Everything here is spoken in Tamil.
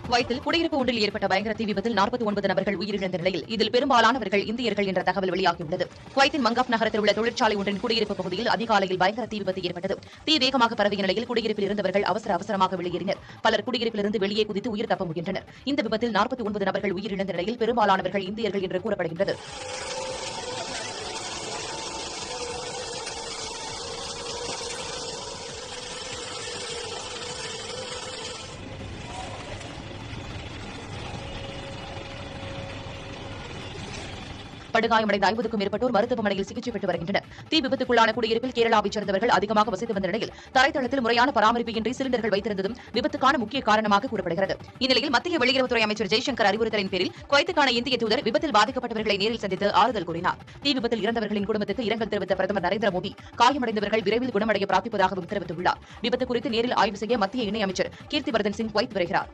குவைத்தில் குடியிருப்பு ஒன்றில் ஏற்பட்ட பயங்கர தீ விபத்தில் 49 நபர்கள் உயிரிழந்த நிலையில் இதில் பெரும்பாலானவர்கள் இந்தியர்கள் என்ற தகவல் வெளியாகியுள்ளது. குவைத்தின் மங்காப் நகரத்தில் உள்ள தொழிற்சாலை ஒன்றின் குடியிருப்பு பகுதியில் அதிகாலையில் பயங்கர தீ விபத்து ஏற்பட்டது. தீ வேகமாக பரவிய நிலையில் குடியிருப்பில் இருந்தவர்கள் அவசரமாக வெளியேறினர். பலர் குடியிருப்பிலிருந்து வெளியே குதித்து உயிர் தப்ப முயன்றனர். இந்த விபத்தில் 49 நபர்கள் உயிரிழந்த நிலையில் பெரும்பாலானவர்கள் இந்தியர்கள் என்று கூறப்படுகின்றது. படுகாயமடைந்த 50க்கும் மேற்பட்டோர் மருத்துவமனையில் சிகிச்சை பெற்று வருகின்றனர். தீ விபத்துக்குள்ளான குடியிருப்பில் கேரளாவைச் சேர்ந்தவர்கள் அதிகமாக வசித்து வந்த நிலையில் தரைத்தளத்தில் முறையான பராமரிப்பின்றி சிலிண்டர்கள் வைத்திருந்ததும் விபத்துக்கான முக்கிய காரணமாக கூறப்படுகிறது. இந்நிலையில் மத்திய வெளியுறவுத்துறை அமைச்சர் ஜெய்சங்கர் அறிவுறுத்தலின் பேரில் குவைத்துக்கான இந்திய தூதர் விபத்தில் பாதிக்கப்பட்டவர்களை நேரில் சந்தித்து ஆறுதல் கூறினார். தீ விபத்தில் இறந்தவர்களின் குடும்பத்துக்கு இரங்கல் தெரிவித்த பிரதமர் நரேந்திர மோடி காயமடைந்தவர்கள் விரைவில் குணமடைய பிரார்த்திப்பதாகவும் தெரிவித்துள்ளார். விபத்து குறித்து நேரில் ஆய்வு செய்ய மத்திய இணையமைச்சர் கீர்த்திவர்தன் சிங் குவைத் வருகிறார்.